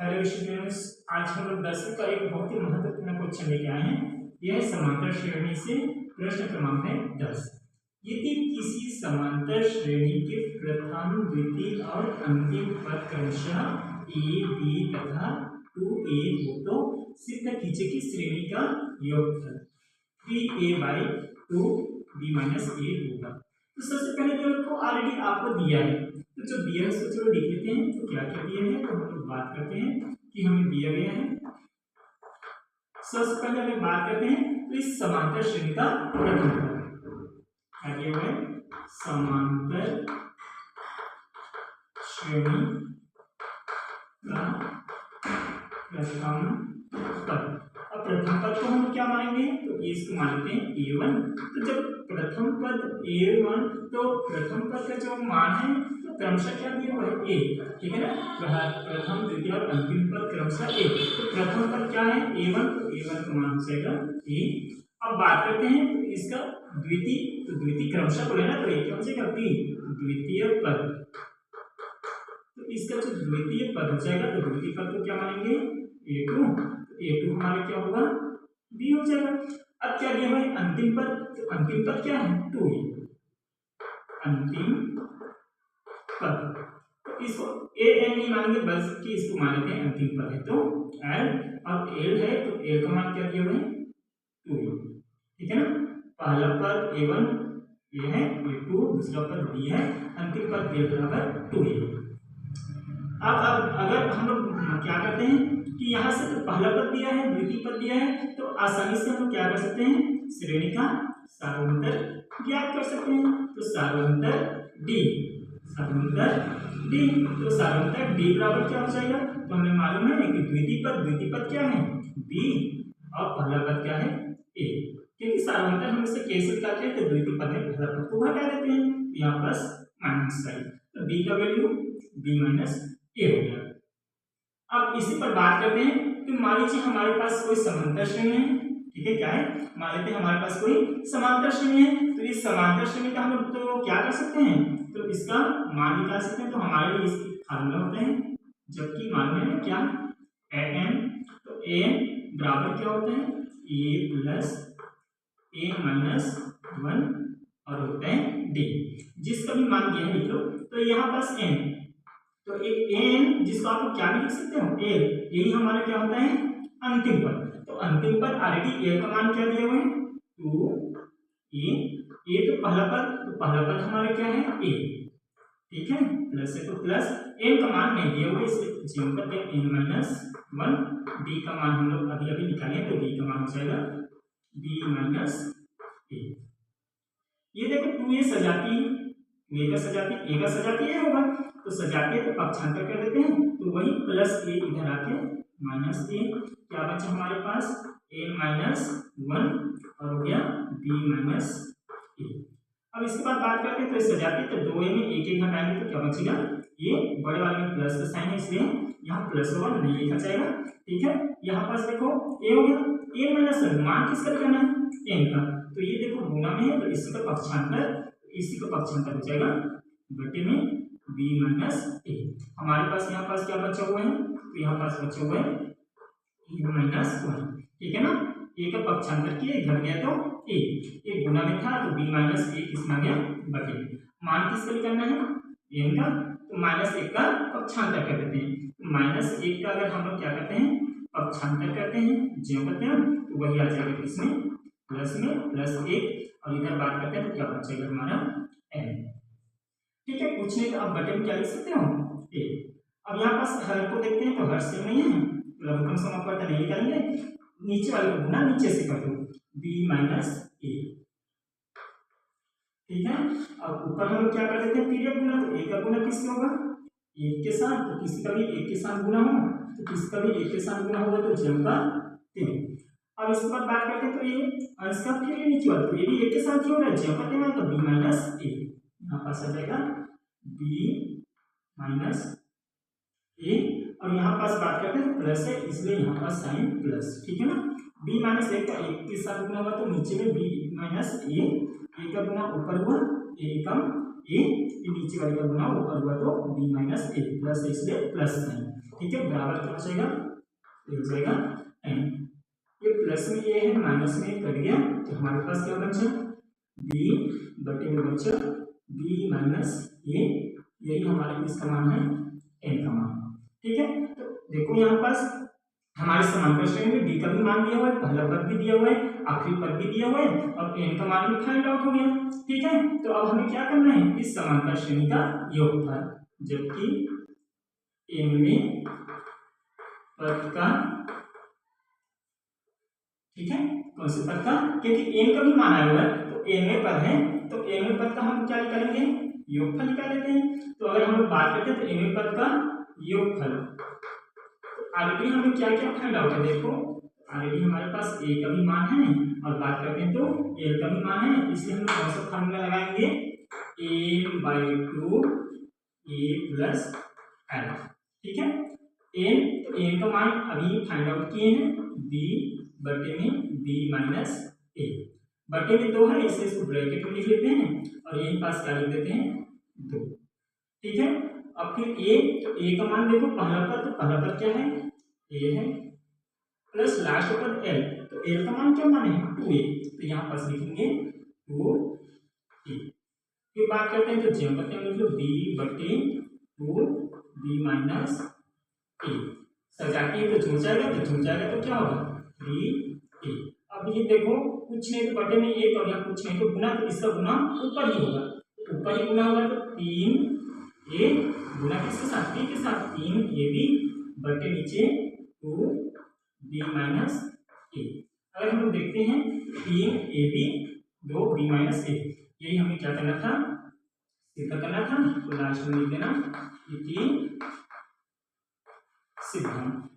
Hello students, आज हम लोग 10वीं का एक बहुत ही महत्वपूर्ण क्वेश्चन लेके आए हैं। यह है समांतर श्रेणी से प्रश्न क्रमांक है 10। यदि किसी समांतर श्रेणी के प्रथम, द्वितीय और अंतिम पद क्रमशः ए, बी तथा 2a हो तो सिद्ध कीजिए कि श्रेणी का योगफल 3a by 2b minus a होगा। तो सबसे पहले तो ऑलरेडी आपको दिया है, तो जो दिया है उसको चलो लिख लेते हैं। तो क्या क्या दिया है, तो हम लोग बात करते हैं कि हमें दिया गया है। सबसे पहले हम बात करते हैं तो इस समांतर श्रेणी का प्रथम पद क्या दिया हुआ है, समांतर श्रेणी का प्रथम पद। अब प्रथम पद को हम क्या मानेंगे, तो इसको मानते हैं a1। तो जब प्रथम पद a1, तो प्रथम पद का जो मान है तो क्रमशः क्या दिया हुआ है a, ठीक है ना। प्रथम, द्वितीय और अंतिम पद क्रमशः a। तो प्रथम पद क्या है a1, तो a1 का मान हो जाएगा a। अब बात करते हैं तो इसका द्वितीय, तो द्वितीय क्रमशः बोले ना, तो ये क्या हो जाएगा b, द्वितीय पद। तो इसका जो द्वितीय पद हो जाएगा, तो द्वितीय पद को क्या मानेंगे a2, तो a2 हमारा क्या होगा b हो जाएगा। अब क्या दिया हुआ है अंतिम पद, तो अंतिम पद क्या है 2a, अंतिम पद। तो इसको a n नहीं मानेंगे, बस कि इसको मानते हैं अंतिम पद है तो l, और l है तो l का मान क्या दिया हुआ है 2a, ठीक है ना। पहला पद a1 ये है, a2 दूसरा पद b है, अंतिम पद a बराबर 2a। अब अगर हम लोग क्या करते हैं कि यहाँ से तो पहला पद दिया है, द्वितीय पद दिया है, तो आसानी से हम क्या कर सकते हैं, श्रेणी का सार्वंतर ज्ञात कर सकते हैं। तो सार्वंतर d, सार्वंतर d, तो सार्वंतर d बराबर क्या हो जाएगा, तो हमें मालूम है कि द्वितीय पद क्या है b और पहला पद क्या है a, क्योंकि सार्वंतर हम इसे कैसे निकालते हैं, तो द्वितीय पद में पहला पद को हटा देते हैं, यहाँ प्लस माइनस साइन, तो b का वैल्यू b माइनस a हो गया। अब इसी पर बात करते हैं कि मान लीजिए हमारे पास कोई समांतर श्रेणी है, ठीक है, क्या है, मान लेते हैं हमारे पास कोई समांतर श्रेणी है। तो इस समांतर श्रेणी का हम लोग तो क्या कर सकते हैं, तो इसका मान निकाल सकते हैं। तो हमारे लिए इसकी फार्मूला होते हैं, जबकि मान में क्या an, तो an बराबर क्या होता है a प्लस a माइनस 1 और होता है d, जिसका भी मान दिया है लिख लो। तो यहाँ पास n, तो एक n जिसको आप क्या भी लिख सकते हो a, यही हमारा क्या होता है अंतिम पद। तो अंतिम पद ऑलरेडी a का मान क्या दिया हुआ है 2a, तो पहला पद, तो पहला पद हमारा क्या है a, ठीक है, प्लस है तो प्लस, n का मान नहीं दिया हुआ इसलिए जीरो करते हैं n माइनस 1, d का मान हम लोग अभी अभी निकालें तो d का मान हो जाएगा b माइनस a। ये देखो 2a सजाती है, 2a का सजाती, a का सजाती है होगा, तो सजाती है तो पक्षांतर कर देते हैं, तो वही प्लस a इधर आके माइनस a, क्या बचा हमारे पास a माइनस 1 और हो गया b माइनस a। अब इसके बाद बात करते हैं तो सजाती, तो 2a में एक एक घटाएंगे तो क्या बचेगा, ये बड़े वाले में प्लस का साइन है इसलिए यहाँ प्लस 1 नहीं लिखा जाएगा, ठीक है। यहाँ पास देखो a हो गया, a माइनस 1 मान किसका करना है n का, तो ये देखो गुना में है तो इसी का पक्षांतर, इसी का पक्षांतर हो जाएगा बटे में b माइनस a। हमारे पास यहाँ पास क्या बचा हुआ है, तो यहाँ पास बचा हुआ है a माइनस 1, ठीक है ना। a का पक्षांतर किया घट गया तो a, एक गुना में था तो b माइनस a किसमें आ गया बटे, मान किसका निकालना है n का, तो माइनस 1 का पक्षांतर कर देते हैं। तो माइनस 1 का अगर हम लोग क्या करते हैं पक्षांतर करते हैं, जो करते हैं तो वही आ जाएगा किसमें प्लस में प्लस 1, और इधर बात करते हैं तो क्या बचेगा हमारा n, ठीक है। कुछ नहीं तो आप बटे में क्या लिख सकते हो a। अब यहाँ पास हर को देखते हैं तो हर सेम नहीं है, लघुत्तम समापवर्तन नहीं निकालेंगे, नीचे वाले को गुना नीचे से कर दो b माइनस a, ठीक है। अब ऊपर हम क्या कर देते हैं तिर्यक गुना, तो a का गुना किससे होगा 1 के साथ, तो किसी का भी 1 के साथ गुना हो, तो किसी का भी 1 के साथ गुना होगा तो जम का 3। अब इसके बाद बात करते हैं तो ये अंश का फिर नीचे वाला, तो ये भी 1 के साथ क्यों हो रहा है जम का 3 तो b माइनस a, यहाँ पास आ जाएगा b माइनस a, और यहाँ पास बात करते हैं प्लस है इसलिए यहाँ पास साइन प्लस, ठीक है ना। b माइनस 1 का 1 के साथ गुना हुआ तो नीचे में b माइनस a, का गुना ऊपर हुआ a कम a, ये नीचे वाले का गुना ऊपर हुआ तो b माइनस ए प्लस इसलिए प्लस साइन, ठीक है। बराबर क्या हो जाएगा, हो जाएगा n, ये प्लस में ये है माइनस में कट गया तो हमारे पास क्या बचा, b बटे में बचा b माइनस ए, यही हमारे किसका मान है, n का मान, ठीक है। तो देखो यहाँ पास हमारे समांतर श्रेणी में b का भी मान दिया हुआ है, पहला पद भी दिया हुआ है, आखिरी पद भी दिया हुआ है और n का मान भी फाइंड आउट हो गया, ठीक है। तो अब हमें क्या करना है, इस समांतर श्रेणी का योगफल, जबकि n में पद का, ठीक है, कौन से पद का, क्योंकि n का भी मान आया हुआ है तो n में पद है तो n में पद का हम क्या निकालेंगे, योगफल निकाल लेते हैं। तो अगर हम लोग बात करते हैं तो n में पद का योगफल, ऑलरेडी हमें क्या क्या फाइंड आउट है, देखो ऑलरेडी हमारे पास a का भी मान है और बात करते हैं तो l का भी मान है, इसलिए हम कौन सा फार्मूला लगाएंगे, a/2 a प्लस l, ठीक है। n तो n का मान अभी फाइंड आउट किए हैं, b बटे में b माइनस ए, बटे में 2 है इसलिए इसको ब्रैकेट में लिख लेते हैं और यही पास क्या लिख देते हैं 2, ठीक है। अब फिर a, तो a का मान देखो पहला पद, तो पहला पद क्या है, a है प्लस लास्ट पद l, तो l का मान क्या मान है 2a, तो यहाँ पास लिखेंगे 2a। फिर बात करते हैं तो जब करते हैं मतलब b बटे 2 b माइनस ए, सजाते हैं तो जुड़ जाएगा, तो जुड़ जाएगा तो क्या होगा b a। अब ये देखो कुछ नहीं तो बटे में एक और यहाँ कुछ नहीं तो गुना, तो इसका गुना ऊपर ही होगा, ऊपर ही गुना होगा तो 3a गुना किसके साथ, b के साथ, 3ab बटे नीचे 2b माइनस ए। अगर हम लोग देखते हैं 3ab 2b माइनस ए, यही हमें क्या करना था, सिद्ध करना था, तो लास्ट में लिख देना ये 3 सिद्धांत।